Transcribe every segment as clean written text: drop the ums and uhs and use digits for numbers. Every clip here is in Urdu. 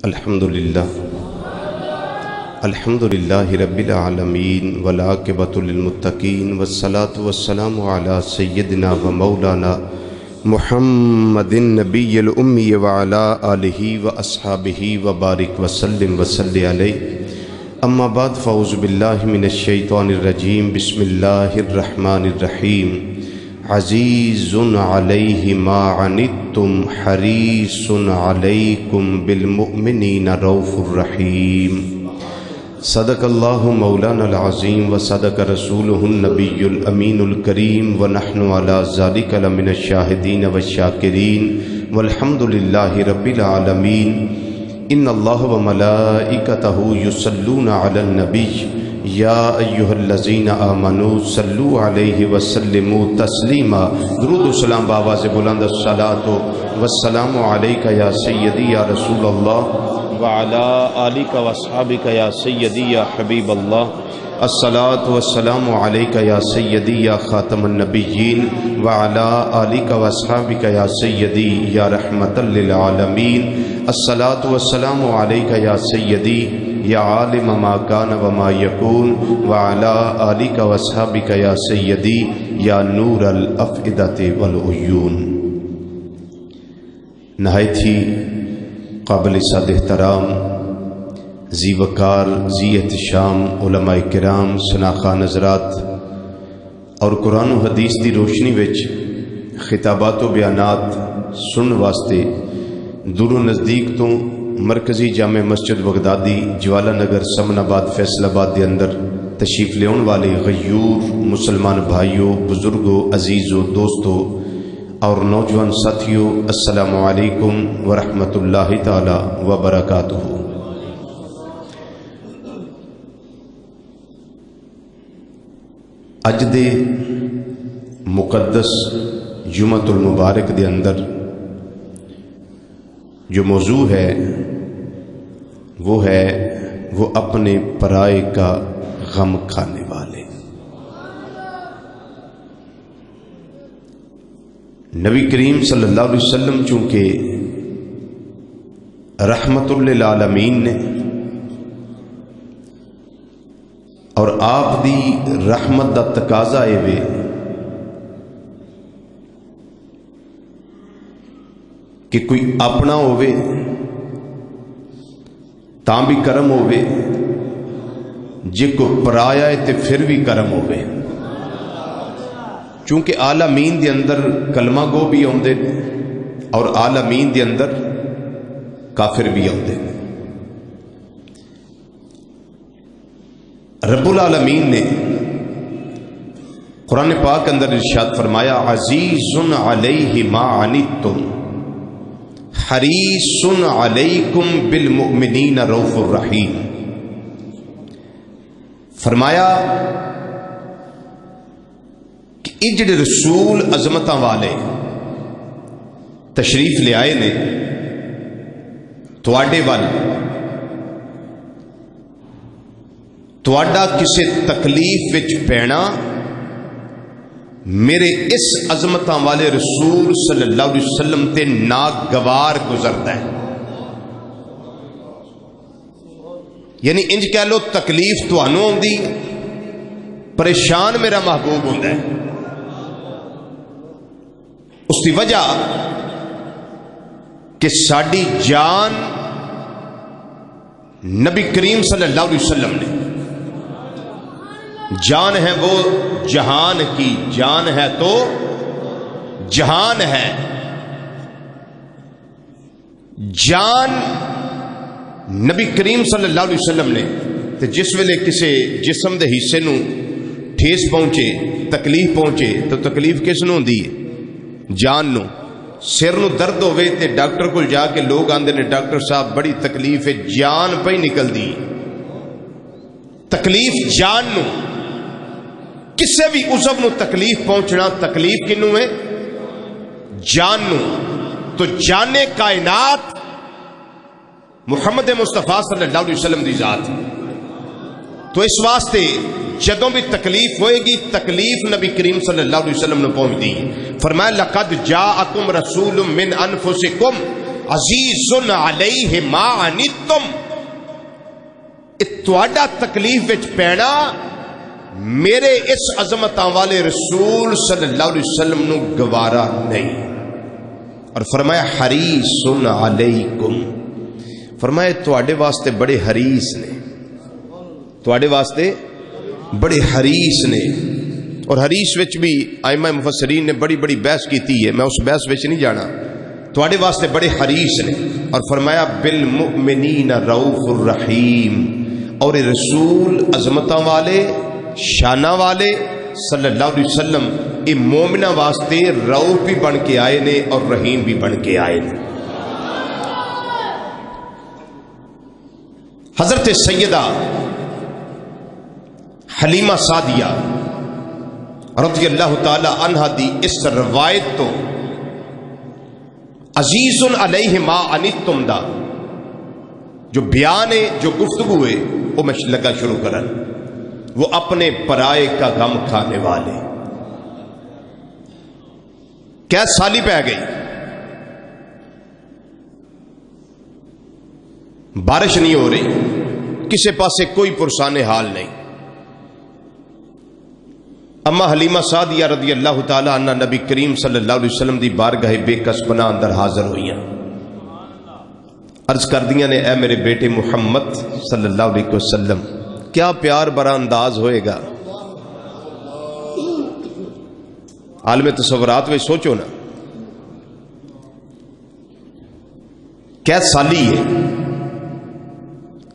الحمدللہ رب العالمین والعاقبۃ للمتقین والصلاة والسلام علی سیدنا و مولانا محمد النبی الامی وعلی آلہ واصحابہ وبارک وسلم وصلی علیہ اما بعد فاعوذ باللہ من الشیطان الرجیم بسم اللہ الرحمن الرحیم عزیز علیہ ما عنتم حریص علیکم بالمؤمنین رؤوف الرحیم صدق اللہ مولانا العظیم وصدق رسولہ النبی الامین الکریم ونحن علی ذلک لمن الشاہدین والشاکرین والحمد للہ رب العالمین ان اللہ وملائکتہ یصلون علی النبی یا ایہا الذین آمنوا صلوا علیہ وسلموا تسلیما درود و سلام بآواز بلند الصلاۃ والسلام علیک یا سیدی یا رسول اللہ وعلی آلک واصحابک یا سیدی یا حبیب اللہ الصلاۃ والسلام علیک یا سیدی یا خاتم النبیین وعلی آلک واصحابک یا سیدی یا رحمۃ للعالمین الصلاۃ والسلام علیک یا سیدی یا عالم ما کان وما یکون وعلی آلک واصحابک یا سیدی یا نور الافئدۃ والعیون۔ نہایت ہی قابل صد احترام ذی وقار ذی احتشام علماء کرام شناخان حضرات اور قرآن و حدیث دی روشنی وچ خطابات و بیانات سن واسطے دور و نزدیک تو مرکزی جامع مسجد بغدادی جوالا نگر سمن آباد فیصل آباد دے اندر تشریف لیون والے غیور مسلمان بھائیوں بزرگوں عزیزوں دوستوں اور نوجوان ساتھیوں السلام علیکم ورحمۃ اللہ تعالی وبرکاتہ۔ اج دے مقدس جمعۃ المبارک دے اندر جو موضوع ہے وہ اپنے پرائے کا غم کھانے والے۔ نبی کریم صلی اللہ علیہ وسلم چونکہ رحمت للعالمین نے اور آپ دی رحمت دا تقاضا اے وے کہ کوئی اپنا ہووے تاں بھی کرم ہووے جے کو پرایا ہے تے پھر بھی کرم ہووے، چونکہ عالمین دے اندر کلمہ گو بھی ہوندے اور عالمین دے اندر کافر بھی ہوندے۔ رب العالمین نے قرآن پاک اندر ارشاد فرمایا عزیز علیہ ما عنتم حریص علیکم بالمؤمنین رؤوف الرحیم۔ فرمایا کہ یہ جڑے رسول عظمتاں والے تشریف لے آئے نے تواڈے وال تواڈا کسے تکلیف وچ پینا میرے اس عظمتاں والے رسول صلی اللہ علیہ وسلم تے ناگوار گزرتا ہے، یعنی انج کہہ لو تکلیف تانوں ہوندی پریشان میرا محبوب ہوندا ہے۔ اس کی وجہ کہ ساڈی جان نبی کریم صلی اللہ علیہ وسلم نے جان ہے وہ جہان کی جان ہے تو جہان ہے، جان نبی کریم صلی اللہ علیہ وسلم نے تے جس ویلے کسے جسم دے حصے نو ٹھیس پہنچے تکلیف پہنچے تو تکلیف کس نو ہوندی ہے؟ جان نو۔ سر نو درد ہوئے تے ڈاکٹر کو جا کے لوگ آندے نے ڈاکٹر صاحب بڑی تکلیف ہے، جان پہ ہی نکل دی تکلیف جان نو۔ کسے بھی عضو نو تکلیف پہنچنا تکلیف کنوں ہے؟ جان نو۔ تو جان کائنات محمد مصطفیٰ صلی اللہ علیہ وسلم دی ذات، تو اس واسطے جدوں بھی تکلیف ہوئے گی تکلیف نبی کریم صلی اللہ علیہ وسلم نے پہنچ دی۔ فرمایا لقد جاءکم رسول من انفسکم عزیز علیہ ما عنتم، تواڈا تکلیف وچ پینا میرے اس عظمتاں والے رسول صلی اللہ علیہ وسلم نو گوارا نہیں۔ اور فرمایا حریص علیکم، فرمایا تواڈے واسطے بڑے حریص نے، تواڈے واسطے بڑے حریص نے۔ اور حریص وچ بھی ائمہ مفسرین نے بڑی بڑی بحث کیتی ہے، میں اس بحث وچ نہیں جانا، تواڈے واسطے بڑے حریص نے۔ اور فرمایا بالمؤمنین رؤوف الرحیم، اور رسول عظمتاں والے شانہ والے صلی اللہ علیہ وسلم یہ مومنہ واسطے رؤوف بھی بن کے آئے نے اور رحیم بھی بن کے آئے نے۔ حضرت سیدہ حلیمہ سعدیہ رضی اللہ تعالی عنہا دی اس روایت تو عزیز علیہ ما عنتم دا جو بیان ہے، جو گفتگو ہے، وہ میں لگا شروع کرن۔ وہ اپنے پرائے کا غم کھانے والے، کیا سالی پہ گئی، بارش نہیں ہو رہی، کسے پاسے کوئی پرسان حال نہیں۔ اما حلیمہ سعدیہ رضی اللہ تعالی عنہ نبی کریم صلی اللہ علیہ وسلم دی بارگاہ بے کس پناہ اندر حاضر ہوئیاں، عرض کر دیاں نے اے میرے بیٹے محمد صلی اللہ علیہ وسلم، کیا پیار برا انداز ہوئے گا، عالم تصورات میں سوچو نا، کیا سالی ہے،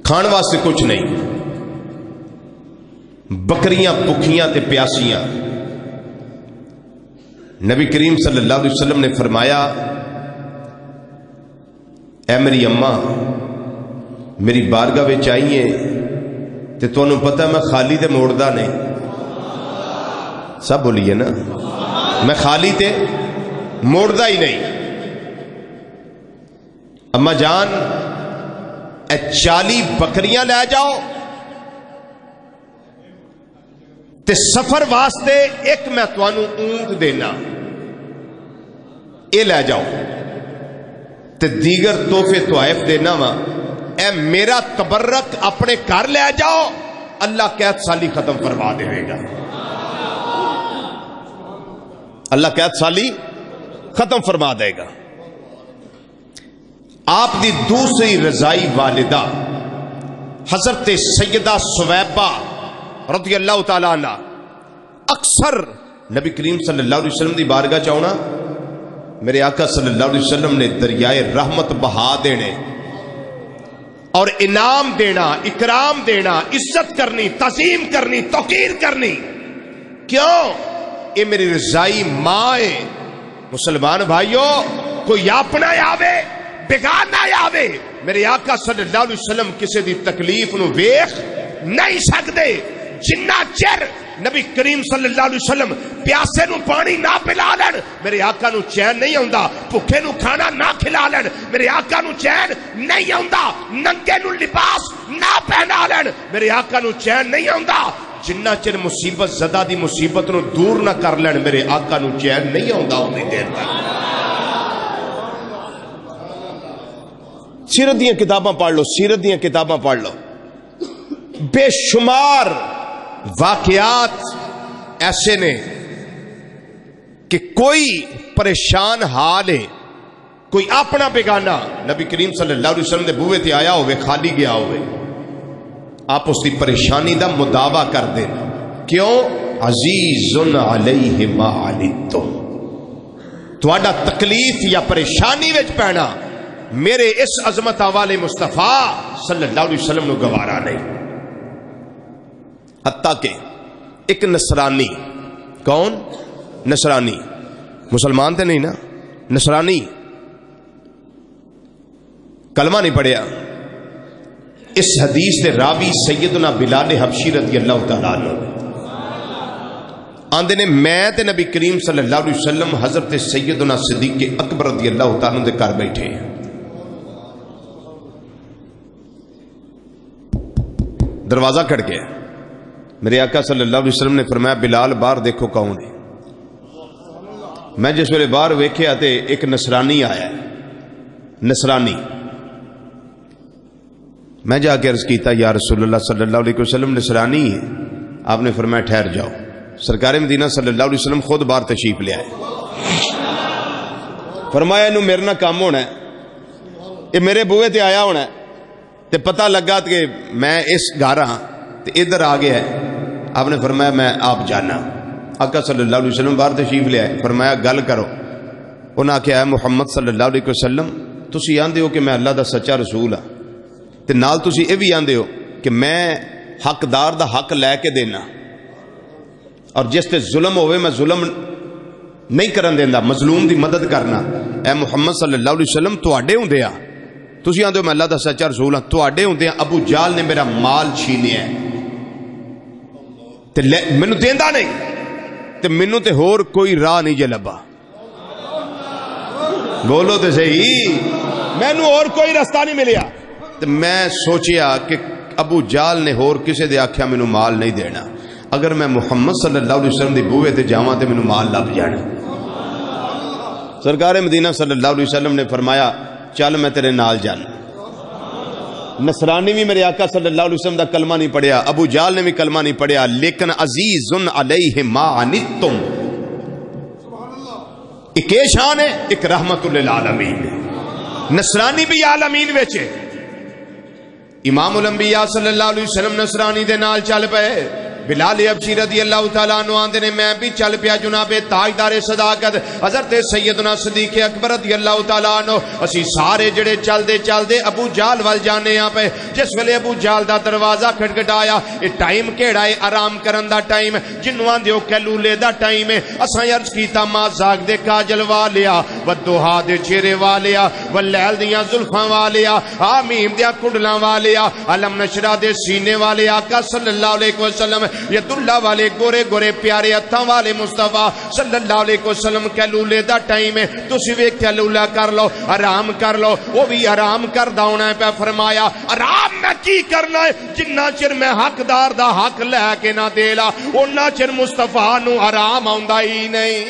کھان واسطے کچھ نہیں، بکریاں بکھیاں تے پیاسیاں۔ نبی کریم صلی اللہ علیہ وسلم نے فرمایا اے میری اماں میری بارگاہ وچ آئیے تے تانوں پتہ میں خالی تے موڑدا نہیں، سب بولیے نا، میں خالی تے موڑدا ہی نہیں۔ اما جان اے 40 بکریاں لے جاؤ تے سفر واسطے ایک میں تانوں اونٹ دینا، اے لے جاؤ تے دیگر تحفے تحائف دینا وا، اے میرا تبرک اپنے گھر لے جاؤ، اللہ قحط سالی ختم فرما دے گا، اللہ قحط سالی ختم فرما دے گا۔ آپ دی دوسری رضائی والدہ حضرت سیدہ سویبہ رضی اللہ تعالی عنہ اکثر نبی کریم صلی اللہ علیہ وسلم دی بارگاہ چاہنا، میرے آقا صلی اللہ علیہ وسلم نے دریائے رحمت بہا دینے اور انعام دینا، اکرام دینا، عزت کرنی، تعظیم کرنی، توقیر کرنی۔ کیوں؟ یہ میری رضائی ماں ہے۔ مسلمان بھائیو، کوئی اپنا آوے بیگانہ آوے، میرے آقا صلی اللہ علیہ وسلم کسی دی تکلیف نو ویکھ نہیں سکتے جنہ چر نبی کریم صلی اللہ علیہ وسلم پیاسے نو پانی نہ پلا لین میرے آقا نو چین نہیں آندا، بھوکے نو کھانا نہ کھلا لین میرے آقا نو چین نہیں آندا، ننگے نو لباس نہ پہنا لین میرے آقا نو چین نہیں آندا، جنہ چر مصیبت زدہ دی مصیبت نو دور نہ کر لین میرے آقا نو چین نہیں آندا اتنی دیر تک۔ سیرت دیاں کتاباں پڑھ لو، سیرت دیاں کتاباں پڑھ لو، بے شمار واقعات ایسے نے کہ کوئی پریشان حال ہے، کوئی اپنا بیگانہ نبی کریم صلی اللہ علیہ وسلم دے بوئے تے آیا ہوئے، خالی گیا ہوئے، آپ اس دی پریشانی دا مداوع کر دیں۔ کیوں؟ عزیز علیہ ما عنتم، تہاڈا تکلیف یا پریشانی وچ پینا میرے اس عظمت والے مصطفیٰ صلی اللہ علیہ وسلم نو گوارا نہیں۔ حتیٰ کہ ایک نصرانی، کون؟ نصرانی، مسلمان تے نہیں نا، نصرانی، کلمہ نہیں پڑھیا، اس حدیث دے راوی سیدنا بلال حبشی رضی اللہ تعالیٰ عنہ آندے نے میں تے نبی کریم صلی اللہ علیہ وسلم حضرت سیدنا صدیق اکبر رضی اللہ تعالیٰ عنہ دے گھر بیٹھے ہیں، دروازہ کھڑ گیا، میرے آقا صلی اللہ علیہ وسلم نے فرمایا بلال باہر دیکھو کون ہے۔ میں جس ویلے باہر ویکھیا تے ایک نصرانی آیا ہے، نصرانی. میں جا کے عرض کیتا یا رسول اللہ صلی اللہ علیہ وسلم نصرانی ہے. آپ نے فرمایا ٹھہر جاؤ. سرکار مدینہ صلی اللہ علیہ وسلم خود باہر تشریف لے آئے. فرمایا انہوں میرے نہ کام ہونا ہے, یہ میرے بوئے تے آیا ہونا ہے, تے پتہ لگا کہ میں اس گھر ہاں تے ادھر آ گیا ہے. آپ نے فرمایا میں آپ جانا. آقا صلی اللہ علیہ وسلم باہر تشریف لے آئے. فرمایا گل کرو. انہاں کہا محمد صلی اللہ علیہ وسلم تسی آندے ہو کہ میں اللہ دا سچا رسول ہاں, تے نال تسی اے بھی آندے ہو کہ میں حقدار دا حق لے کے دینا, اور جس تے ظلم ہوئے میں ظلم نہیں کرن دیندا, مظلوم دی مدد کرنا. اے محمد صلی اللہ علیہ وسلم تواڈے ہوندے آ, تسی آندے ہو میں اللہ دا سچا رسول ہاں, تواڈے ہوندے آ ابو جال نے میرا مال چھینیا ہے تے مینوں دیندا نہیں, تے مینوں تے ہور کوئی راہ نہیں جے لبا. بولو تے صحیح, مینوں اور کوئی رستہ نہیں ملیا. تے میں سوچیا کہ ابو جال نے ہور کسے دے آکھیا مینوں مال نہیں دینا, اگر میں محمد صلی اللہ علیہ وسلم دی بوئے تے جاواں تے مینوں مال لب جانا. سرکار مدینہ صلی اللہ علیہ وسلم نے فرمایا چل میں تیرے نال جانا. نصرانی بھی میرے آقا صلی اللہ علیہ وسلم دا کلمہ نہیں پڑھیا, ابو جال نے بھی کلمہ نہیں پڑھیا, لیکن عزیز علیہ ما عنتم, ایک شان ہے, ایک رحمت للعالمین ہے. نصرانی بھی عالمین وچے. امام الانبیاء صلی اللہ علیہ وسلم نصرانی دے نال چل پئے. بلال حبشی رضی اللہ تعالیٰ عنہ آندے نے میں بھی چل پیا جناب تاجدار صداقت حضرت سیدنا صدیق اکبر رضی اللہ تعالیٰ عنہ. اسی سارے جڑے چل دے ابو جال وال جانے آ پے. جس ویلے ابو جال دا دروازہ کھٹکھٹایا, اے ٹائم کیڑا ہے؟ آرام کرن دا ٹائم, جنوں آندے او کلولے دا ٹائم ہے. اساں عرض کیتا ما زاگ دے کاجل والیا, ودوہا دے چہرے والیا, واللیل دیاں زلفاں والیا, آمیم دیاں کنڈلاں والیا, علم نشرہ دے سینے والے آقا صلی اللہ علیہ وسلم, ید اللہ والے گورے گورے پیارے ہتھاں والے مصطفیٰ صلی اللہ علیہ وسلم کلولے دا ٹائم ہے. تسی ویکھ کلولا کر لو, آرام کر لو. وہ بھی آرام کردا ہونا ہے. پہ فرمایا آرام میں کی کرنا ہے, جنہ چر میں حقدار دا حق لے کے نہ دے لا اُنہ چر مصطفیٰ نو آرام آوندا ہی نہیں.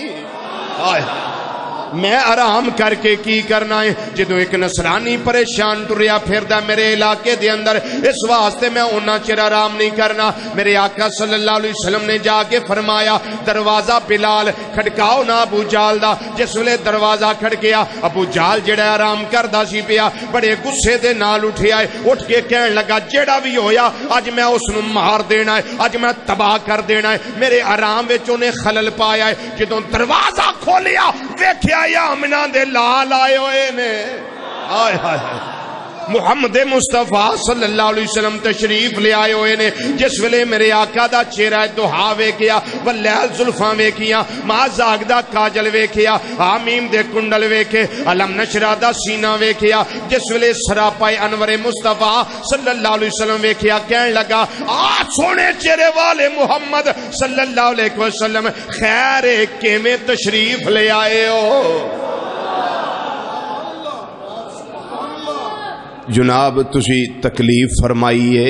میں آرام کر کے کی کرنا ہے؟ جدو ایک نصرانی پریشان ٹریا پھردا میرے علاقے دے اندر, اس واسطے میں انہاں چر آرام نہیں کرنا. میرے آقا صلی اللہ علیہ وسلم نے جا کے فرمایا دروازہ بلال کھڑکاؤ نا ابو جال دا. جس ویلے دروازہ کھڑکیا, ابو جال جڑا آرام کردا سی پیا بڑے غصے دے نال اٹھیا ہے. اٹھ کے کہن لگا جیڑا بھی ہویا اج میں اس نو مار دینا ہے, اج میں تباہ کر دینا ہے. میرے آرام وچ اونے خلل پایا ہے. جدوں دروازہ کھولیا ویکھیا یا امنا دے لال آئے ہوئے نے. آئے آئے محمد مصطفیٰ صلی اللہ علیہ وسلم تشریف لے آئے ہوئے نے. جس ویلے میرے آقا دا چہرہ دوہا ویکھیا, واللیل زلفاں ویکھیاں, ما زاگ دا کاجل ویکھیا, آمیم دے کنڈل ویکھے, علم نشرہ دا سینہ ویکھیا. جس ویلے سراپائے انور مصطفیٰ صلی اللہ علیہ وسلم ویکھیا, کہنے لگا آج سونے چہرے والے محمد صلی اللہ علیہ وسلم خیر کے میں تشریف لے آئے ہو. جناب تسی تکلیف فرمائیے,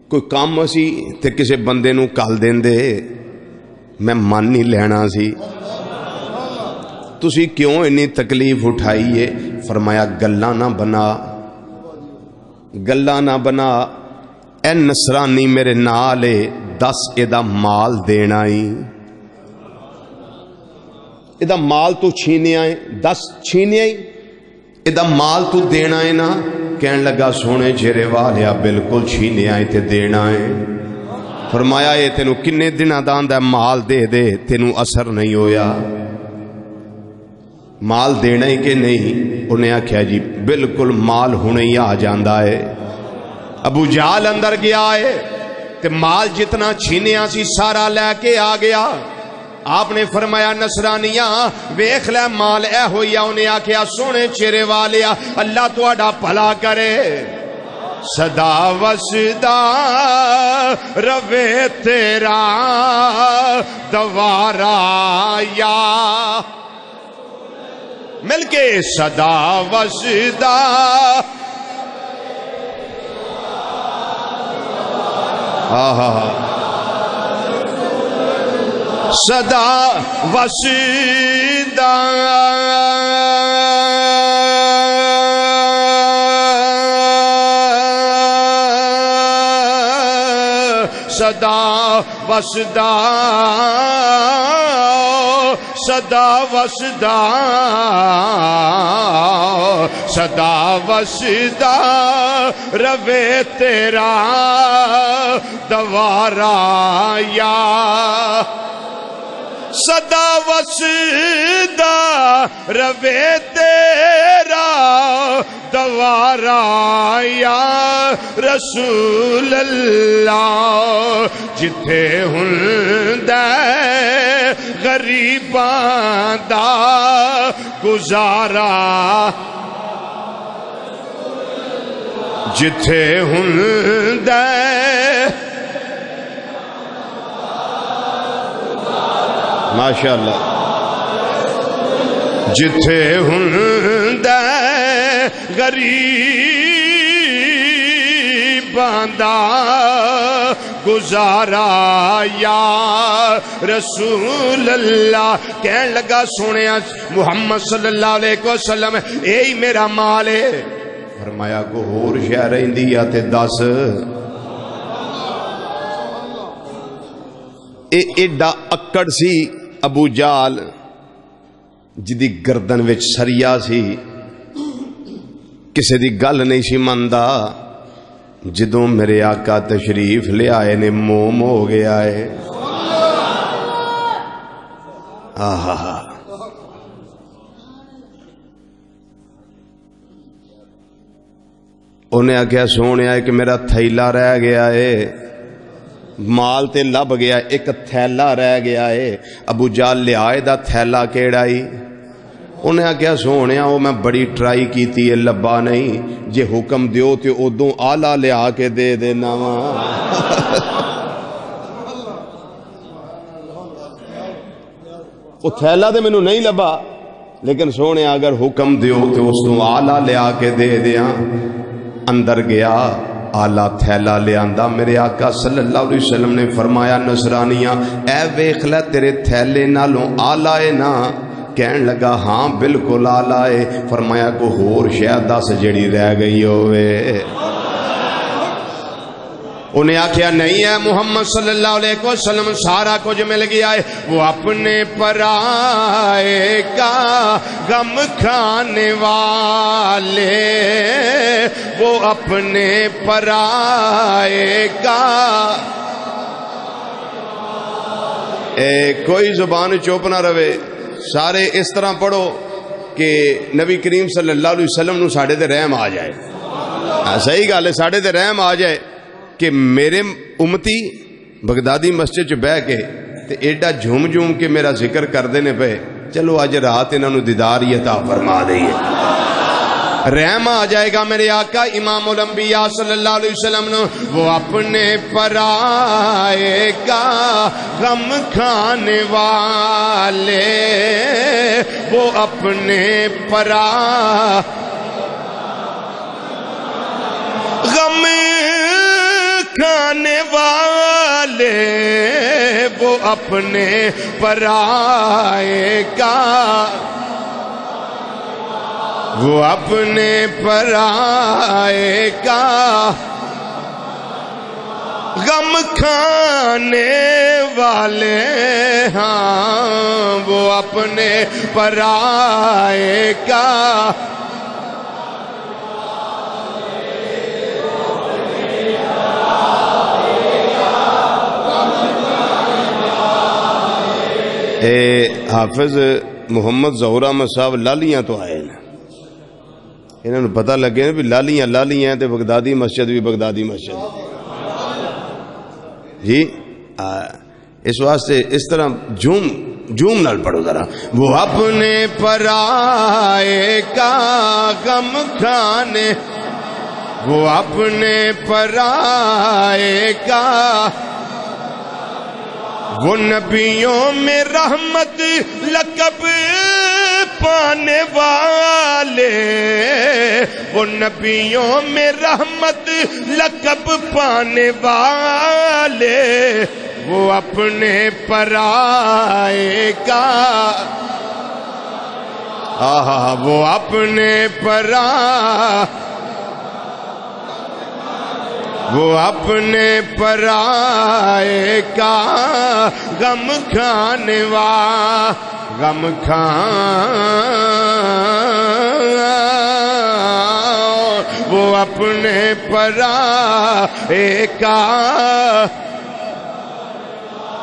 کوئی کام اسی تے کسے بندے نو کال دین دے, میں مان نہیں لینا سی. تسی کیوں انی تکلیف اٹھائیے؟ فرمایا گلہ نہ بنا, گلہ نہ بنا. اے نصرانی میرے نالے 10 ایدہ مال دینا ہی, ایدہ مال تو چھینے آئے, 10 چھینے آئے, ایدہ مال تو دینا ہے نا. کہن لگا سونے چہرے والیا بالکل چھینے آئے تے دینا ہے. فرمایا یہ تینوں کنے دن داندہ مال دے دے, تینوں اثر نہیں ہویا, مال دینا ہی کہ نہیں؟ انہیں آکھیا جی بالکل مال ہونے ہی آ جاندہ ہے. ابو جال اندر گیا ہے تے مال جتنا چھینے آسی سارا لے کے آ گیا. آپ نے فرمایا نصرانیاں ویکھ لے مال اے ہویا. انہیں آکھیا سونے چہرے والیا اللہ تہاڈا بھلا کرے, صدا وسدا روے تیرا دوارا یا مل کے, صدا وسدا صدا وسدا صدا وسدا صدا وسدا صدا وسدا روے تیرا دوارا یا صدا وسدا روے تیرا دوارا یا رسول اللہ جتھے ہندے غریباں دا گزارا جتھے ہندے ماشاءاللہ جتھے ہندے غریباں دا گزارا یا رسول اللہ کہن لگا سونے محمد صلی اللہ علیہ وسلم اے میرا مال ہے فرمایا کو ہور شے رہندی یا تے دس ایڈا اکڑ سی ابو جال جدی گردن وچ سریا سی کسے دی گل نہیں سی مندا جدوں میرے آقا تشریف لے آئے نے موم ہو گیا ہے آہا انہیں آکھیا سونے آئے کہ میرا تھیلا رہ گیا ہے مال تے لب گیا ایک تھیلا رہ گیا ہے ابو جال لے آئے دا تھیلا کیڑائی انہیں آکھیا سونے وہ میں بڑی ٹرائی کیتی ہے لبا نہیں جے حکم دیو تے ادوں آلہ لے آ کے دے دینا وہ تھیلا تے مینوں نہیں لبا لیکن سونے اگر حکم دیو تے اس تو آلہ لے آ کے دے دیا اندر گیا آلہ تھیلا لے آندہ میرے آقا صلی اللہ علیہ وسلم نے فرمایا نصرانیاں اے ویکھ لے تیرے تھیلے نالوں آلہ ہے نا کہن لگا ہاں بالکل آلہ ہے فرمایا کو ہور شاید 10 جڑی رہ گئی ہوئے انہیں آکھیا نہیں ہے محمد صلی اللہ علیہ وسلم سارا کچھ مل گیا ہے وہ اپنے پرائے کا غم کھانے والے وہ اپنے پرائے کا کوئی زبان چوپ نہ رہے سارے اس طرح پڑھو کہ نبی کریم صلی اللہ علیہ وسلم نو ساڑھے دے رحم آ جائے صحیح گل ہے ساڑھے دے رحم آ جائے کہ میرے امتی بغدادی مسجد چ بہ کے تے ایڈا جھوم جھوم کے میرا ذکر کر دینے پہ چلو اج رات انہاں نو دیدار ہی عطا فرما دئیے رحم آ جائے گا میرے آقا امام الانبیاء صلی اللہ علیہ وسلم نے وہ اپنے پرائے کا غم کھانے والے وہ اپنے غم کھانے والے وہ اپنے پرائے کا وہ اپنے پرائے کا غم کھانے والے ہاں وہ اپنے پرائے کا حافظ محمد ظہور احمد صاحب لالیاں تو آئے نا انہوں نے پتہ لگے نا بھی لالیاں لالیاں تے بغدادی مسجد بھی بغدادی مسجد جی اس واسطے اس طرح جھوم نال پڑھو ذرا وہ اپنے پرائے کا غم کھانے وہ اپنے پرائے کا وہ نبیوں میں رحمت لقب پانے والے وہ نبیوں میں رحمت لقب پانے والے وہ اپنے پرائے کا وہ اپنے وہ اپنے پرائے کا غم کھانے غم وہ اپنے پرائے کا.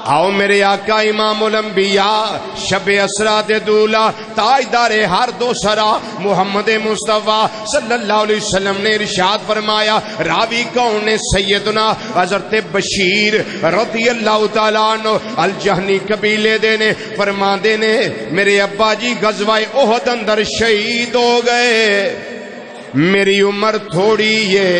آؤ میرے آقا امام الانبیاء شب اسرا دے دولا تاجدار ہر دو سرا محمد مصطفیٰ صلی اللہ علیہ وسلم نے ارشاد فرمایا. راوی کون نے؟ سیدنا حضرت بشیر رضی اللہ تعالیٰ عنہ الجہنی قبیلے دے نے فرما دے نے میرے ابا جی غزوہ احد اندر شہید ہو گئے. میری عمر تھوڑی ہے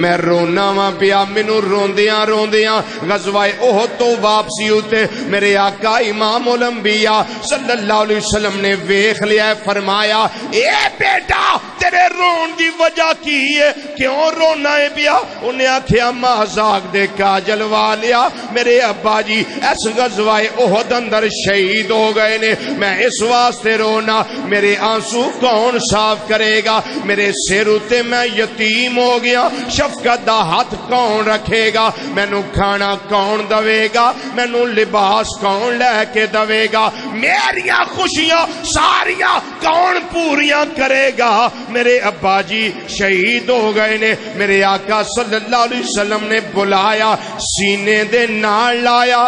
میں رونا وا پیا مینوں روندیاں روندیاں غزوہ احد تو واپسی ہوتے میرے آقا امام الانبیاء صلی اللہ علیہ وسلم نے ویکھ لیا فرمایا اے بیٹا تیرے رون دی وجہ کی ہے کیوں رونا ہے پیا؟ انہیں آکھیا مذاق دے کاجل والیا میرے ابا جی اس غزوہ احد اندر شہید ہو گئے نے میں اس واسطے رونا میرے آنسو کون صاف کرے گا؟ میرے سر اتے میں یتیم ہو گیا شفقت دا ہاتھ کون رکھے گا؟ مینوں کھانا کون دوے گا؟ مینوں لباس کون لے کے دوے گا؟ میریاں خوشیاں ساریاں کون پوریاں کرے گا؟ میرے ابا جی شہید ہو گئے نے. میرے آقا صلی اللہ علیہ وسلم نے بلایا سینے دے نال لایا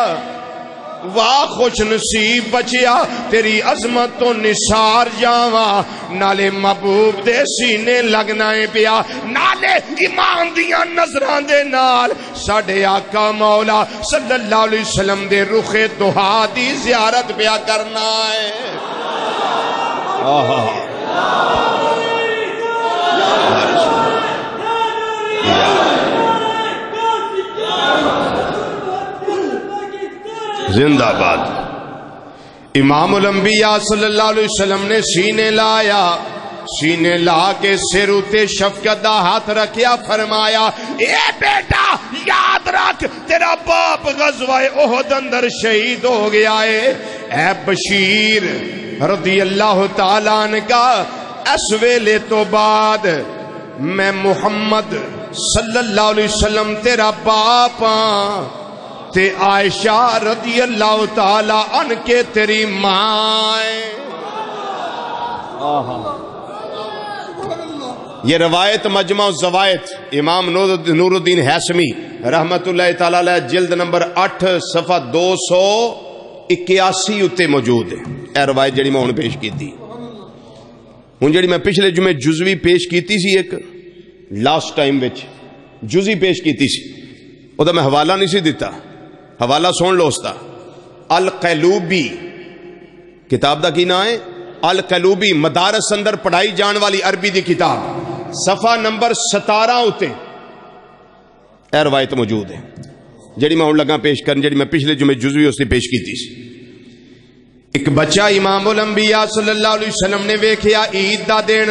واہ خوش نصیب بچیا تیری عظمت تو نثار جاواں نالے محبوب دے سینے لگنا ہے پیا نالے ایمان دیاں نظران دے نال ساڈے آقا مولا صلی اللہ علیہ وسلم دے رخ دہا دی زیارت پیا کرنا ہے. زندہ باد. امام الانبیاء صلی اللہ علیہ وسلم نے سینے لایا سینے لا کے سر اتے شفقت دا ہاتھ رکھیا فرمایا اے بیٹا یاد رکھ تیرا باپ غزوہ احد اندر شہید ہو گیا ہے. اے بشیر رضی اللہ تعالیٰ عنہ کا اس ویلے تو بعد میں محمد صلی اللہ علیہ وسلم تیرا باپ ہاں تے عائشہ رضی اللہ تعالی عنہ کے تیری ماں. یہ روایت مجمع الزوائد امام نور الدین ہیثمی رحمت اللہ تعالی علیہ جلد نمبر 8 صفحہ 281 اتے موجود ہے. اے روایت جڑی میں ہن پیش کیتی ہن جڑی میں پچھلے جمعے جزوی پیش کیتی سی ایک لاسٹ ٹائم وچ جزوی پیش کیتی سی او دا میں حوالہ نہیں سی دیتا حوالہ سن لو استا القلوبی کتاب دا کی نام ہے القلوبی مدارس اندر پڑھائی جان والی عربی دی کتاب صفحہ نمبر 17 ہوتے اے روایت موجود ہے جڑی میں ہن لگا پیش کرن جڑی میں پچھلے جمعے جزوی اس نے پیش کیتی سی. ایک بچہ امام الانبیاء صلی اللہ علیہ وسلم نے ویکھیا عید دا دن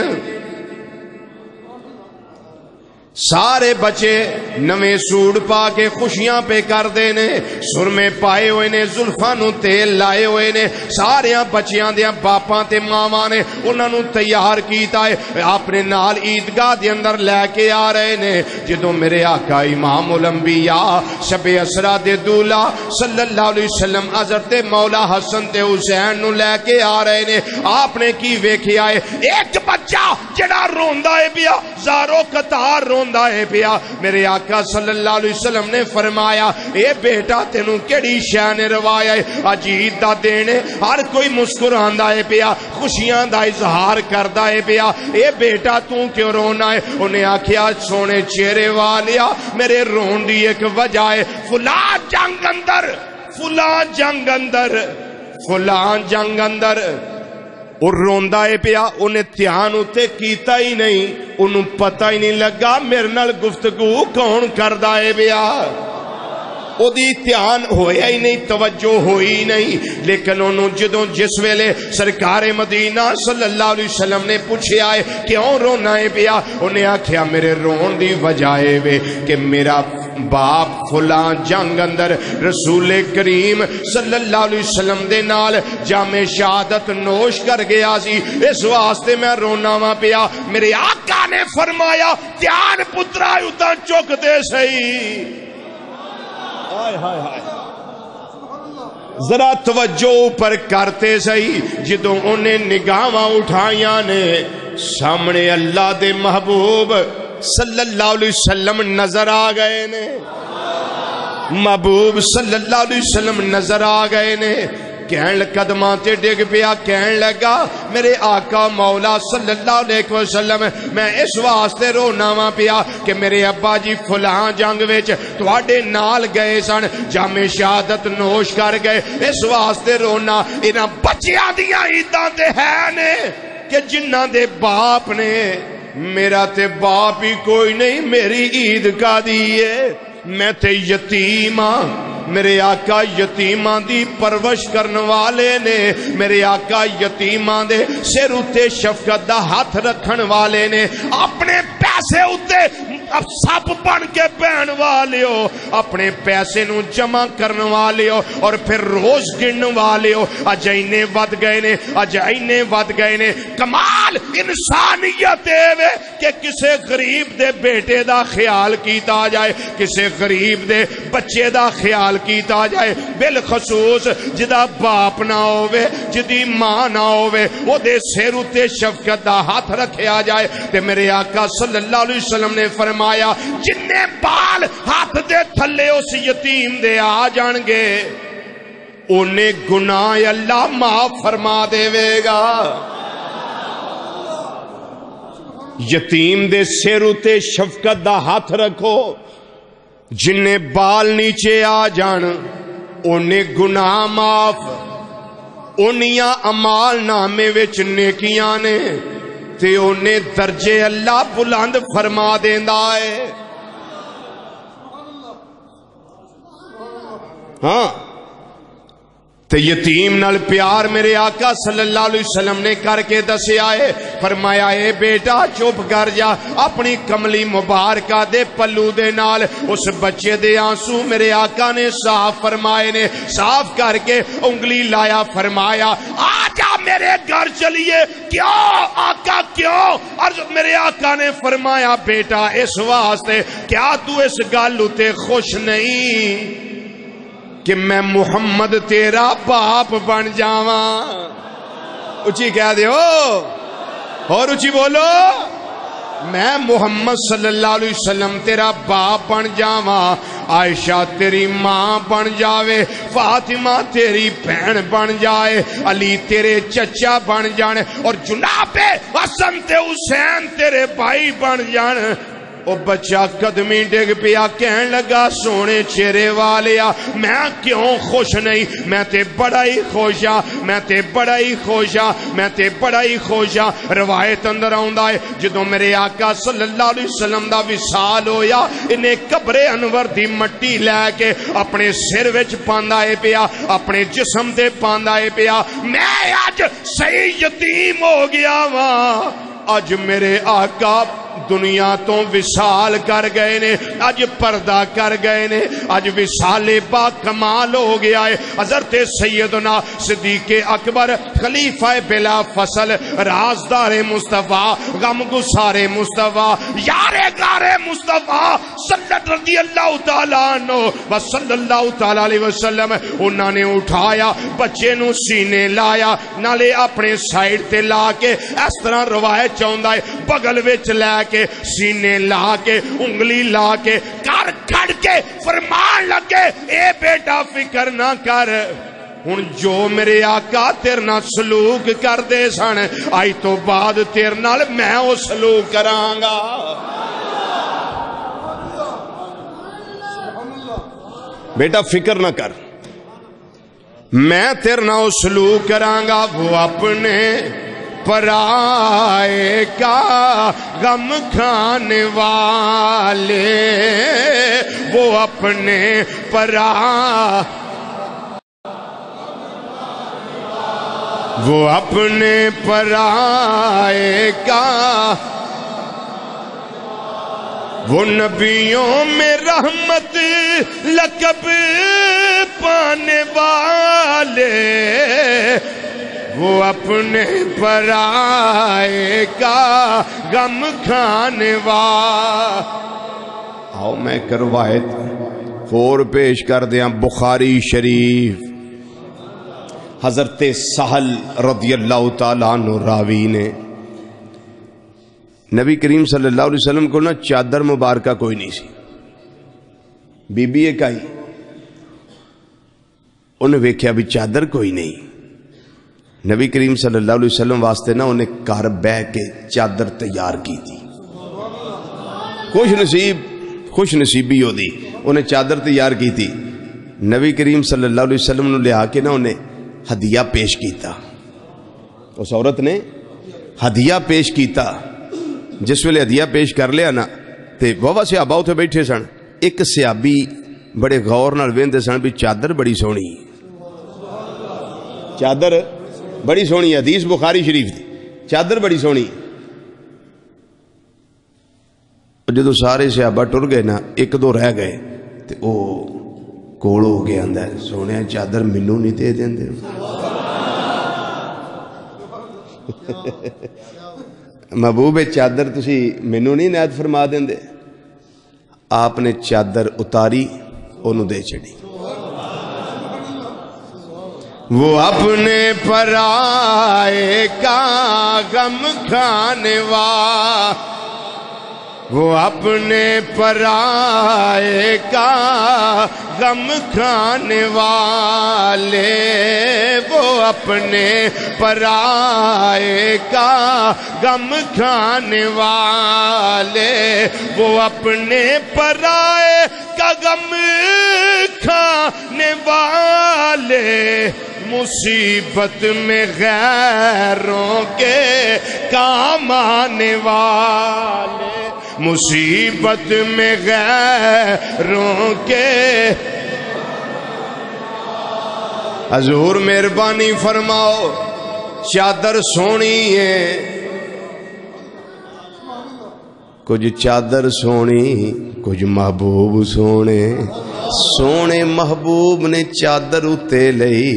سارے بچے نویں سوڑ پا کے خوشیاں پہ کر دینے سرمے پائے ہوئے نے زلفانوں تیل لائے ہوئے نے ساریاں بچیاں دیاں باپاں تے ماما نے انہاں نوں تیار کیتا ہے اپنے نال عیدگاہ دے اندر لے کے آ رہے نے. جدوں میرے آقا امام الانبیاء شب اسرا دے دولا صلی اللہ علیہ وسلم حضرت مولا حسن تے حسین نوں لے کے آ رہے نے آپ نے کی ویکھیا ہے ایک بچہ جڑا روندا ہے پیا زارو قطار روندا ہے پیا. میرے آقا صلی اللہ علیہ وسلم نے فرمایا اے بیٹا تینوں کیڑی شے نے روایا ہے اج عید دا دن ہے ہر کوئی مسکراندا ہے پیا خوشیاں دا اظہار کردا ہے پیا اے بیٹا تو کیوں رونا ہے؟ انہیں آکھیا سونے چہرے والیا میرے رون دی ایک وجہ ہے فلاں جنگ اندر فلاں جنگ اندر فلاں جنگ اندر اور روندا ہے پیا انہیں دھیان اتے کیتا ہی نہیں انہوں پتہ ہی نہیں لگا میرے نال گفتگو کون کردا ہے پیا او دی دھیان ہویا ہی نہیں، توجہ ہوئی نہیں. لیکن انہوں جدوں جس ویلے سرکار مدینہ صلی اللہ علیہ وسلم نے پوچھیا ہے کیوں رونا ہے پیا، انہیں آکھیا میرے رون دی وجہ ہے کہ میرا باپ فلاں جنگ اندر رسول کریم صلی اللہ علیہ وسلم دے نال جام شہادت نوش کر گیا سی، اس واسطے میں رونا وا پیا. میرے آقا نے فرمایا دھیان پترا اتنا چک دے سہی. ہائے ہائے ہائے، ذرا توجہ پر کرتے سہی. جدوں انہیں نگاہاں اٹھائیاں نے سامنے اللہ دے محبوب صلی اللہ علیہ وسلم نظر آ گئے نے، محبوب صلی اللہ علیہ وسلم نظر آ گئے نے. کہن قدماں تے ڈگ پیا، کہن لگا میرے آقا مولا صلی اللہ علیہ وسلم میں اس واسطے رونا وا پیا کہ میرے ابا جی فلاں جنگ وچ تواڈے نال گئے سن، جام شہادت نوش کر گئے، اس واسطے رونا. انہاں بچیاں دیاں عیداں تے ہے نے کہ جنہاں دے باپ نے، میرا تے باپ ہی کوئی نہیں، میری عید کا دیئے، میں تے یتیم ہاں. میرے آقا یتیماں دی پرورش کرن والے نے، میرے آقا یتیماں دے سر اتے شفقت دا ہاتھ رکھن والے نے. اپنے پیسے اتے اب سب بن کے بہن والے ہو، اپنے پیسے نو جمع کرن والے ہو اور پھر روز گن والے ہو. اج اینے ود گئے نے، اج اینے ود گئے نے. کمال انسانیت ہے کہ کسے غریب دے بیٹے دا خیال کیتا جائے، کسے غریب دے بچے دا خیال کیتا جائے. بالخصوص جدا باپ نہ ہوئے، جدی ماں نہ ہوئے، وہ دے سر اتے شفقت دا ہاتھ رکھیا جائے. تے میرے آقا صلی اللہ علیہ وسلم نے فرمایا جننے بال ہاتھ دے تھلے اس یتیم دے آ جان گے انہیں گناہ اللہ معاف فرما دے گا. یتیم دے سر اتے شفقت دا ہاتھ رکھو، جنہیں بال نیچے آ جان انہیں گناہ معاف. انیاں امال نامے وچ نیکیاں نے تے انہیں درجے اللہ بلند فرما دیندا ہے. ہاں تے یتیم نال پیار میرے آقا صلی اللہ علیہ وسلم نے کر کے دسیا ہے. فرمایا اے بیٹا چپ کر جا، اپنی کملی مبارکہ دے پلو دے نال اس بچے دے آنسو میرے آقا نے صاف فرمائے نے. صاف کر کے انگلی لایا، فرمایا آجا میرے گھر چلیے. کیوں آقا کیوں؟ اور میرے آقا نے فرمایا بیٹا اس واسطے کیا تو اس گل تے خوش نہیں کہ میں محمد تیرا باپ بن جاواں؟ اچھی کہہ دیو اور اچھی بولو، میں محمد صلی اللہ علیہ وسلم تیرا باپ بن جاواں، عائشہ تیری ماں بن جاوے، فاطمہ تیری بہن بن جائے، علی تیرے چچا بن جان اور جناب حسن تے حسین تیرے بھائی بن جان. او بچہ قدمی ڈگ پیا، کہن لگا سونے چہرے والیا میں کیوں خوش نہیں؟ میں تے بڑا ہی خوش ہاں، میں تے بڑا ہی خوش ہاں، میں تے بڑا ہی خوش ہاں. روایت اندر آندا ہے جدوں میرے آقا صلی اللہ علیہ وسلم دا وصال ہویا، انہیں قبر انور دی مٹی لے کے اپنے سر وچ پاندا ہے پیا، اپنے جسم تے پاندا ہے پیا. میں اج صحیح یتیم ہو گیا واں، اج میرے آقا دنیا تو وصال کر گئے نے، اج پردہ کر گئے نے، اج وصال با کمال ہو گیا ہے. حضرت سیدنا صدیق اکبر خلیفہ بلا فصل، رازدار مصطفیٰ، غم گسار مصطفیٰ، یار غار مصطفیٰ رضی اللہ تعالیٰ عنہ و صلی اللہ تعالیٰ علیہ وسلم، انہوں نے اٹھایا بچے نو سینے لایا، نالے اپنے سائیڈ تے لا کے اس طرح روایت چاہندا ہے بغل وچ لے کے سینے لا کے انگلی لا کے کر کھڑ کے فرمان لگے اے بیٹا فکر نہ کر، ہن جو میرے آقا تیرے نال سلوک کر دے سن آئی تو بعد تیرے نال میں او سلوک کراں گا. بیٹا فکر نہ کر، میں تیرے نال سلوک کراں گا. وہ اپنے پرائے کا غم کھانے والے، وہ اپنے وہ اپنے پرائے کا، وہ نبیوں میں رحمت لقب پانے والے، وہ اپنے پرائے کا غم کھانے والے۔ آؤ میں ایک روایت اور پیش کر دیا، بخاری شریف، حضرت سہل رضی اللہ تعالیٰ عنہ راوی نے، نبی کریم صلی اللہ علیہ وسلم کو نا چادر مبارکہ کوئی نہیں سی، بی بی ایک آئی، انہیں ویکھیا بھی چادر کوئی نہیں، نبی کریم صلی اللہ علیہ وسلم واسطے نا انہیں گھر بہ کے چادر تیار کی تھی، خوش نصیبی ہو دی، انہیں چادر تیار کی تھی، نبی کریم صلی اللہ علیہ وسلم نے لے آ کے نا انہیں ہدیہ پیش کیتا، اس عورت نے ہدیہ پیش کیتا، جس ویلے ہدیہ پیش کر لیا نا تے بابا صحابہ اتھے بیٹھے سن، ایک صحابی بڑے غور نال ویندے سن بھی چادر بڑی سونی، چادر بڑی سونی، حدیث بخاری شریف دی، چادر بڑی سونی۔ جدو سارے صحابہ ٹر گئے نا، ایک دو رہ گئے تے او کول ہو گیا اندر، سونے چادر مینوں نہیں دے دیندے، محبوب چادر تسی مینوں نہیں عنایت فرما دیندے؟ آپ نے چادر اتاری، انہوں دے چڑی، وہ اپنے پرائے کا غم کھانے والے، وہ اپنے پرائے کا غم کھانے والے، وہ اپنے پرائے کا غم کھانے والے، وہ اپنے پرائے کا غم کھانے والے، مصیبت میں غیروں کے کام آنے والے، مصیبت میں غیروں کے۔ حضور مہربانی فرماؤ، چادر سونی ہے، کچھ چادر سونی، کچھ محبوب سونے، سونے محبوب نے چادر اتے لئی،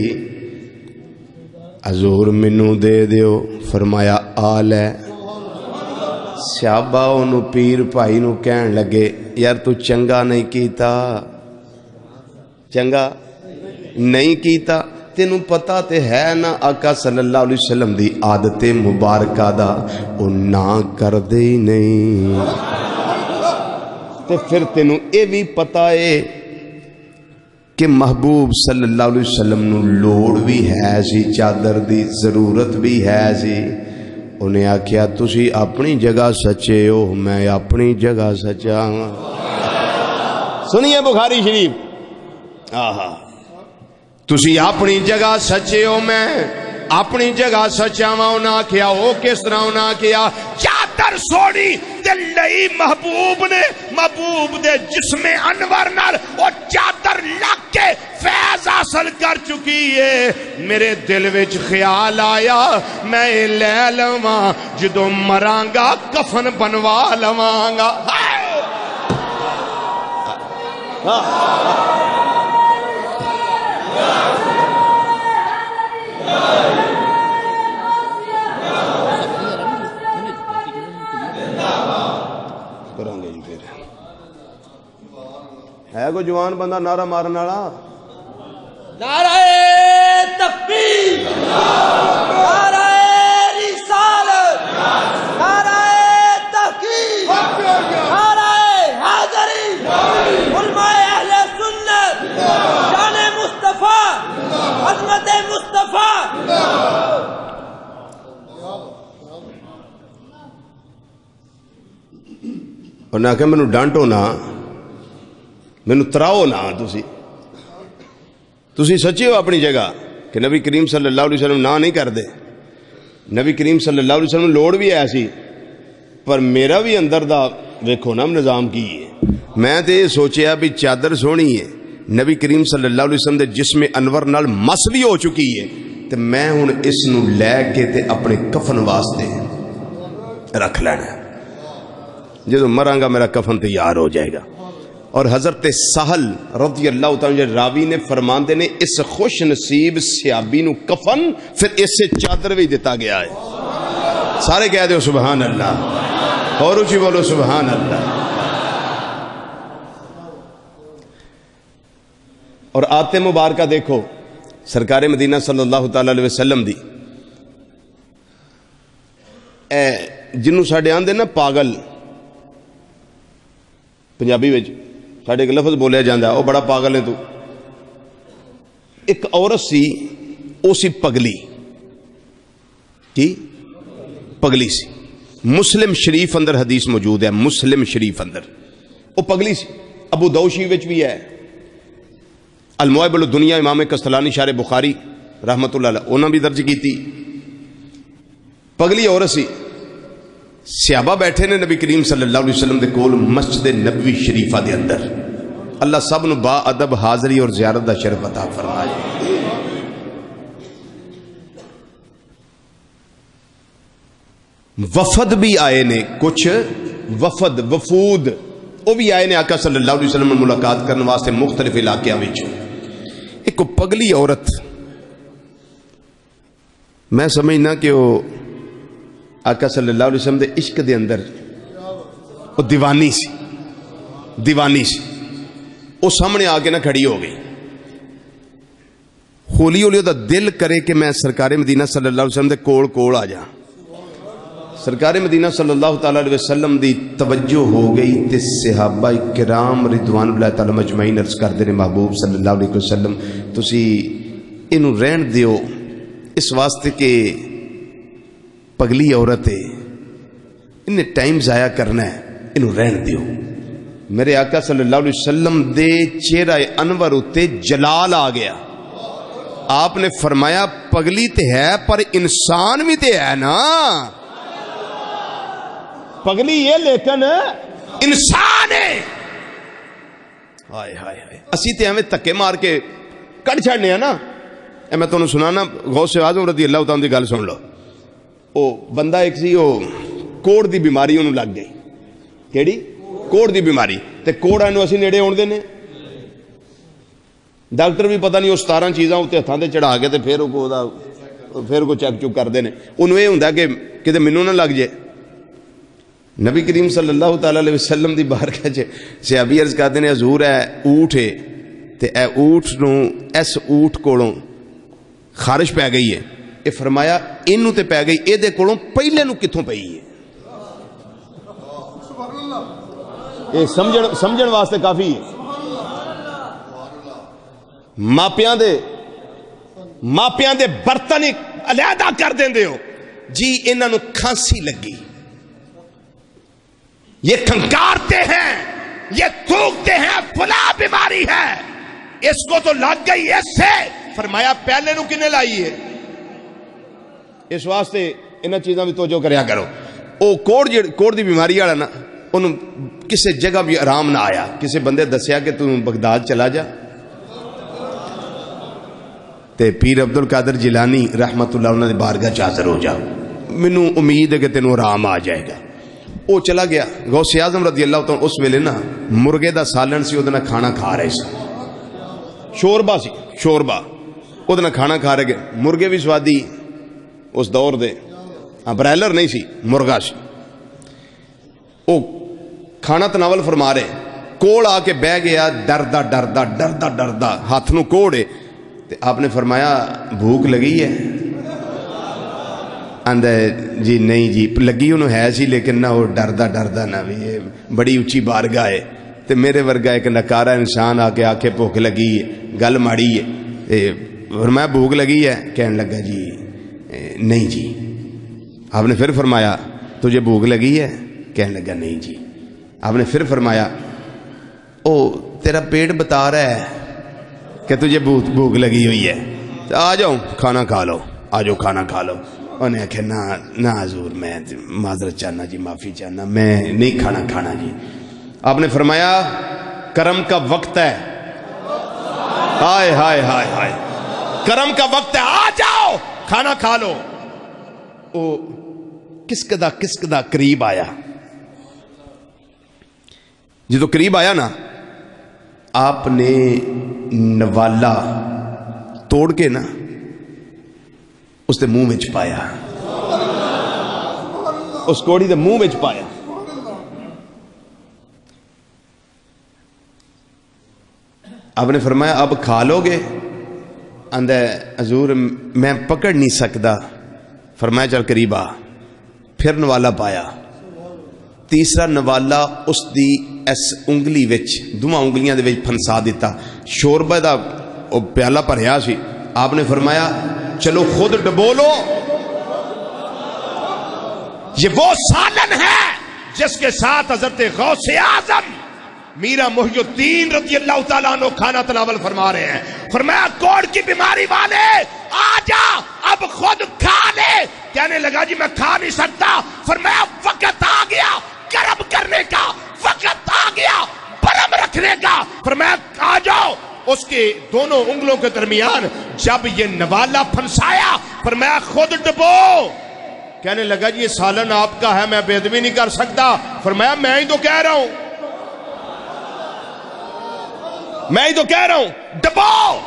حضور منو دے دیو، فرمایا آل ہے۔ صحابہ انہوں پیر بھائی نو کہن لگے، یار تو چنگا نہیں کیتا، چنگا نہیں کیتا، تینوں پتا تے ہے نا آقا صلی اللہ علیہ وسلم دی عادت مبارکہ دا، او نہ کر دے ہی نہیں، تے پھر تینوں اے بھی پتا ہے کہ محبوب صلی اللہ علیہ وسلم نو لوڑ بھی ہے سی، چادر دی ضرورت بھی ہے سی، انہیں آکھیا تسی اپنی جگہ سچے ہو، میں اپنی جگہ سچا ہوں۔ سنیے بخاری شریف، آہا، تسی اپنی جگہ سچے ہو، میں اپنی جگہ سچا ہوں۔ انہیں آکھیا او کس طرح؟ انہیں آکھیا چادر سونی دل لئی محبوب نے، محبوب دے جسم انور نال او چادر لگ کے فیض حاصل کر چکی ہے، میرے دل وچ خیال آیا میں لے لواں، جدوں مرانگا کفن بنوا لواں گا۔ ہے کوئی جوان بندہ نعرہ مارن والا؟ نعرہ تکبیر، نعرہ رسالت، نعرہ تحقیق، نعرہ حیدری، علماء اہل سنت، شان مصطفیٰ، عظمت مصطفیٰ۔ انہیں آکھا مینوں ڈانٹو نہ، مینوں تراؤ نہ، تسی سچے ہو اپنی جگہ کہ نبی کریم صلی اللہ علیہ وسلم نہ نہیں کر دے؟ نبی کریم صلی اللہ علیہ وسلم لوڑ بھی ہے سی پر میرا بھی اندر دا ویکھو نا نظام کی ہے. میں تے یہ سوچیا بھی چادر سونی ہے نبی کریم صلی اللہ علیہ وسلم دے جسم انور نال مس بھی ہو چکی ہے تے میں ہن اس نو لے کے تے اپنے کفن واسطے رکھ لینا. جدو مراں گا میرا کفن تیار ہو جائے گا. اور حضرت سہل رضی اللہ تعالیٰ راوی نے فرماندے نے اس خوش نصیب صحابی نو کفن پھر اس سے چادر بھی دیتا گیا ہے. سارے کہہ دو سبحان اللہ اور اونچی بولو سبحان اللہ. اور آتے مبارکہ دیکھو سرکار مدینہ صلی اللہ تعالی علیہ وسلم دی جنوں ساڈے آندے نا پاگل پنجابی وچ ساڈے ایک لفظ بولیا جاندہ ہے او بڑا پاگل ہے تو. ایک عورت سی او سی پگلی کی پگلی سی. مسلم شریف اندر حدیث موجود ہے. مسلم شریف اندر او پگلی سی. ابو داؤد شریف وچ بھی ہے. المواہب الدنیا امام قسطلانی شارح بخاری رحمت اللہ علیہ انہاں بھی درج کیتی. پگلی عورت سی. صحابہ بیٹھے نے نبی کریم صلی اللہ علیہ وسلم دے کول مسجد نبوی شریفہ دے اندر. اللہ سب نو با ادب حاضری اور زیارت دا شرف عطا فرمائے. وفد بھی آئے نے کچھ وفد وفود وہ بھی آئے نے آقا صلی اللہ علیہ وسلم ملاقات کرنے واسطے مختلف علاقیاں وچ. ایک پگلی عورت میں سمجھنا کہ وہ آقا صلی اللہ علیہ وسلم دے عشق دے اندر وہ دیوانی سی. دیوانی سی. وہ سامنے آ کے نہ کھڑی ہو گئی. ہولی ہولی دا دل کرے کہ میں سرکار مدینہ صلی اللہ علیہ وسلم دے کول کول آ جا. سرکار مدینہ صلی اللہ تعالی علیہ وسلم دی توجہ ہو گئی تے صحابہ کرام رضوان اللہ تعالی مجمعین عرض کردے نے محبوب صلی اللہ علیہ وسلم تسی اینو رہن دیو اس واسطے کہ پگلی عورت ہے انہیں ٹائم ضائع کرنا ہے انہوں رہن دیو. میرے آقا صلی اللہ علیہ وسلم دے چہرہ انور اتے جلال آ گیا. آپ نے فرمایا پگلی تے ہے پر انسان بھی تے ہے نا. پگلی یہ لیکن انسان ہے. ہائے ہائے ہائے اسی تے ہمیں تکے مار کے کٹ چھڑنے ہیں نا. میں تمہیں سنانا غوث اعظم رضی اللہ تعالیٰ دی گل سن لو. او بندہ ایک سی او کوڑ دی بیماری انہوں لگ گئی. کیڑی کوڑ دی بیماری تے کوڑ انہوں اسی نیڑے ہون دے نے. ڈاکٹر بھی پتہ نہیں وہ 17 چیزاں ہوتے ہتھاں تے چڑھا کے تے پھر کو چیک چک کر دے نے. انہوں یہ ہوندا کہ کتے مینوں نہ لگ جائے. نبی کریم صلی اللہ تعالی علیہ وسلم دی بارگاہ چ صحابی عرض کردے نے حضور ہے اونٹ ہے تے اے اونٹ نو اس اونٹ کولوں خارش پی گئی ہے. اے فرمایا اینو تے پی گئی اے دے کولوں پہلے نو کتھوں پئی ہے. اے سمجھن واسطے کافی ہے. ماپیاں دے برتن علیحدہ کر دیندے ہو جی انہاں نو کھانسی لگی یہ کھنکارتے ہیں یہ تھوکتے ہیں فلاں بیماری ہے اس کو تو لگ گئی اس سے. فرمایا پہلے نو کنے لائی ہے. اس واسطے انہاں چیزاں بھی توجہ کریا کرو. او کوڑ دی بیماری والا نا انہوں کسے جگہ بھی آرام نہ آیا. کسے بندے دسیا کہ تم بغداد چلا جا تے پیر عبد القادر جیلانی رحمت اللہ انہوں نے بارگاہ حاضر ہو جا مینوں امید ہے کہ تینوں آرام آ جائے گا. وہ چلا گیا. غوث اعظم رضی اللہ تعالیٰ اس ویلے نا مرغے دا سالن سی وہ کھانا کھا رہے سی. شوربا سی شوربا وہ کھانا کھا رہے گئے. مرغے بھی سوادی اس دور دے برائلر نہیں سی مرغا سی. وہ کھانا تناول فرما رہے کوڑ آ کے بہ گیا ڈردا ڈردا ڈردا ڈردا ہاتھ نو کوڑے. آپ نے فرمایا بھوک لگی ہے. آندہ جی نہیں جی لگی انہوں ہے سی لیکن نہ وہ ڈردا ڈردا نہ بھی یہ بڑی اچھی بارگاہ ہے تے میرے ورگا ایک نکارا انسان آ کے آکھے بھوک لگی ہے گل ماڑی ہے. فرمایا بھوک لگی ہے. کہنے لگا جی نہیں جی. آپ نے پھر فرمایا تجھے بھوک لگی ہے. کہنے لگا نہیں جی. آپ نے پھر فرمایا او تیرا پیٹ بتا رہا ہے کہ تجھے بھوک لگی ہوئی ہے. آ جاؤ کھانا کھا لو. آ جاؤ کھانا کھا لو. انہیں آخیا نہ حضور میں معذرت چاہنا جی، معافی چاہنا، میں نہیں کھانا جی۔ آپ نے فرمایا کرم کا وقت ہے، ہائے ہائے ہائے ہائے، کرم کا وقت ہے، آ جاؤ کھانا کھا لو۔ او کس قدا قریب آیا، جدو قریب آیا نا، آپ نے نوالا توڑ کے نا اس دے منہ وچ پایا، اس کوڑی دے منہ وچ پایا۔ آپ نے فرمایا اب کھا لو گے؟ آندا حضور میں پکڑ نہیں سکتا۔ فرمایا چل قریب آ، پھر نوالا پایا، تیسرا نوالا اس دی اس انگلی وچ، دوواں انگلیاں دے وچ پھنسا دیتا، شوربے دا او پیالہ بھریا سی۔ آپ نے فرمایا چلو خود ڈبو لو، یہ وہ سالن ہے جس کے ساتھ حضرت غوث اعظم میرا محی الدین رضی اللہ تعالیٰ عنہ کھانا تناول فرما رہے ہیں۔ فرمایا کوڑ کی بیماری والے آ جا اب خود کھا لے۔ کہنے لگا جی میں کھا نہیں سکتا۔ فرمایا وقت آ گیا کرم کرنے کا، وقت آ گیا برم رکھنے کا۔ فرمایا آ جاؤ۔ اس کے دونوں انگلوں کے درمیان جب یہ نوالا پھنسایا، فرمایا خود ڈبو۔ کہنے لگا جی یہ سالن آپ کا ہے، میں بے ادبی نہیں کر سکتا۔ فرمایا میں ہی تو کہہ رہا ہوں، میں ہی تو کہہ رہا ہوں، ڈبو۔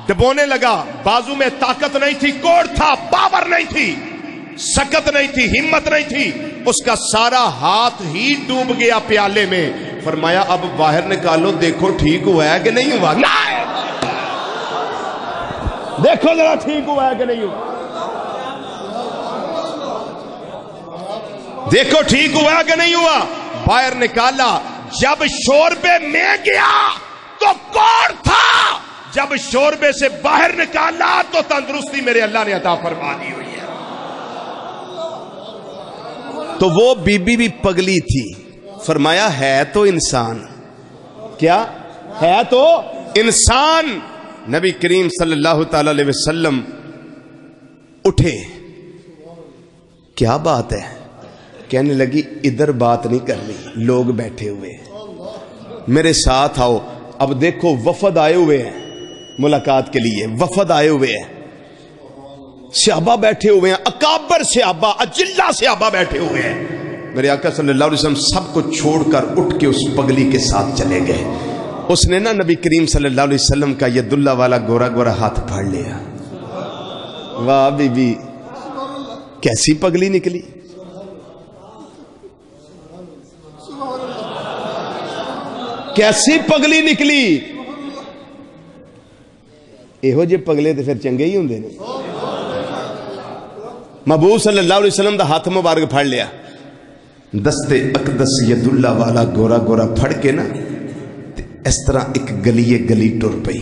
ڈبونے لگا، بازو میں طاقت نہیں تھی، کوڑ تھا، پاور نہیں تھی، سکت نہیں تھی، ہمت نہیں تھی، اس کا سارا ہاتھ ہی ڈوب گیا پیالے میں۔ فرمایا اب باہر نکالو، دیکھو ٹھیک ہوا ہے کہ نہیں ہوا، دیکھو ذرا ٹھیک ہوا ہے کہ نہیں ہوا، دیکھو ٹھیک ہوا ہے کہ نہیں ہوا۔ باہر نکالا، جب شوربے میں گیا تو کوڑ تھا، جب شوربے سے باہر نکالا تو تندرستی میرے اللہ نے عطا فرما دی ہوئی ہے۔ تو وہ بی بی بھی پگلی تھی۔ فرمایا ہے تو انسان، کیا ہے تو انسان۔ نبی کریم صلی اللہ تعالی علیہ وسلم اٹھے، کیا بات ہے؟ کہنے لگی ادھر بات نہیں کرنی، لوگ بیٹھے ہوئے میرے ساتھ آؤ۔ اب دیکھو وفد آئے ہوئے ہیں ملاقات کے لیے، وفد آئے ہوئے ہیں، صحابہ بیٹھے ہوئے ہیں، اکابر صحابہ، اجلہ صحابہ بیٹھے ہوئے ہیں۔ میرے آقا صلی اللہ علیہ وسلم سب کو چھوڑ کر اٹھ کے اس پگلی کے ساتھ چلے گئے۔ اس نے نا نبی کریم صلی اللہ علیہ وسلم کا ید اللہ والا گورا گورا ہاتھ پھاڑ لیا۔ واہ بی بی کیسی پگلی نکلی، کیسی پگلی نکلی۔ ایہو جے پگلے تو پھر چنگے ہی ہوندے نے۔ محبوب صلی اللہ علیہ وسلم دا ہاتھ مبارک پھڑ لیا، دست اقدس ید اللہ والا گورا گورا پھڑ کے نا اس طرح ایک گلی ٹر پئی۔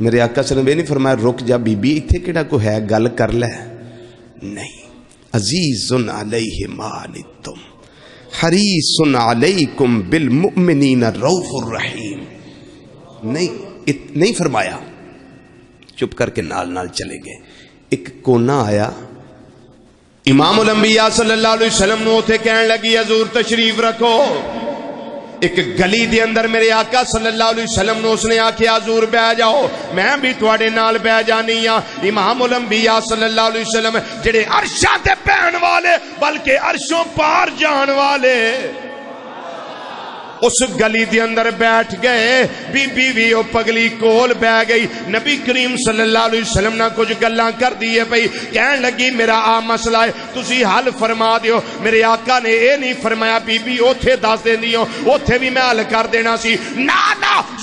میرے آقا صلی اللہ علیہ وسلم نہیں فرمایا رک جا بی بی، اتھے کیڑا کو ہے گل کر لے، نہیں۔ عزیز علیہ ما عنتم حریص علیکم بالمؤمنین رؤوف الرحیم، نہیں فرمایا، چپ کر کے نال چلے گئے۔ ایک کونا آیا، امام الانبیاء صلی اللہ علیہ وسلم نو تھے، کہنے لگی حضور تشریف رکھو۔ ایک گلی دے اندر میرے آقا صلی اللہ علیہ وسلم نے اس نے آکھیا حضور بہ جاؤ، میں بھی تواڈے نال بہ جانی ہاں۔ امام الانبیاء صلی اللہ علیہ وسلم جڑے عرشاں تے بہن والے بلکہ عرشوں پار جان والے، اس گلی دے اندر بیٹھ گئے۔ بی بی بھی او پگلی کول بہ گئی۔ نبی کریم صلی اللہ علیہ وسلم نے کچھ گلاں کر دیے پئی، کہن لگی میرا آ مسئلہ ہے تسی حل فرما دیو۔ میرے آقا نے اے نہیں فرمایا بی بی اوتھے دس دیندی ہو، اوتھے بھی میں حل کر دینا سی، نا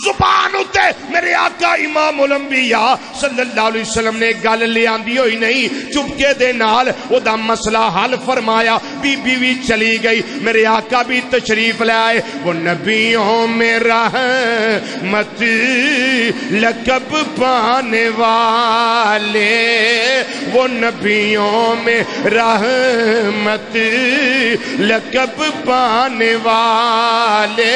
زبان اتے میرے آقا امام الانبیاء صلی اللہ علیہ وسلم نے گل لے آندی ہوئی نہیں، چپکے دے نال او دا مسئلہ حل فرمایا۔ بی بی بھی چلی گئی، میرے آقا بھی تشریف لے آئے۔ وہ نبیوں میں رحمت لقب پانے والے، وہ نبیوں میں رحمت لقب پانے والے،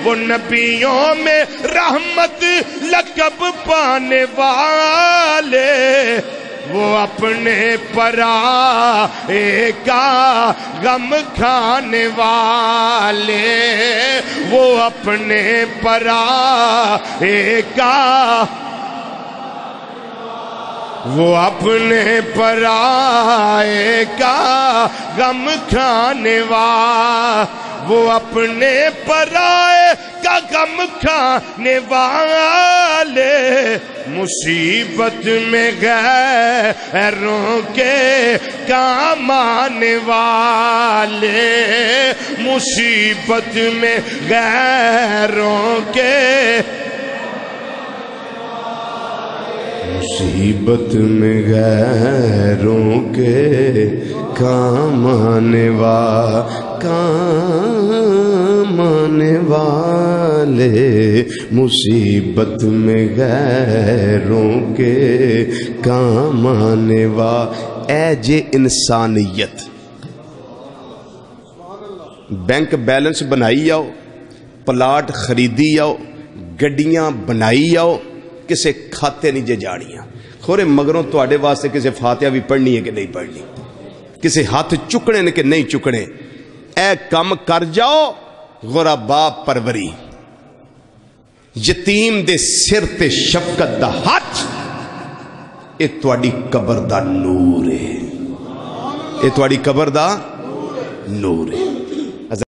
وہ نبیوں میں رحمت لقب پانے والے، وہ اپنے پرائے کا غم کھانے والے، وہ اپنے پرائے کا، وہ اپنے پرائے کا غم کھانے والے، وہ اپنے پرائے کا غم کھانے والے، مصیبت میں غیروں کے کام آنے والے، مصیبت میں غیروں کے، مصیبت میں غیروں کے کام آنے والے، مصیبت میں غیروں کے کام آنے والے۔ اے جے انسانیت، بینک بیلنس بنائی آؤ، پلاٹ خریدی آؤ، گڈیاں بنائی آؤ، کسے کھاتے نہیں جے جاڑیاں، کھورے مگروں تو آڑے واسطے کسے فاتحہ بھی پڑھنی ہے کہ نہیں پڑھنی، کسے ہاتھ چکنے نے کہ نہیں چکنے۔ اے کم کر جاؤ غربا پروری، یتیم دے سر تے شفقت دا ہاتھ، اے تواڈی قبر دا نور ہے، اے تواڈی قبر دا نور ہے۔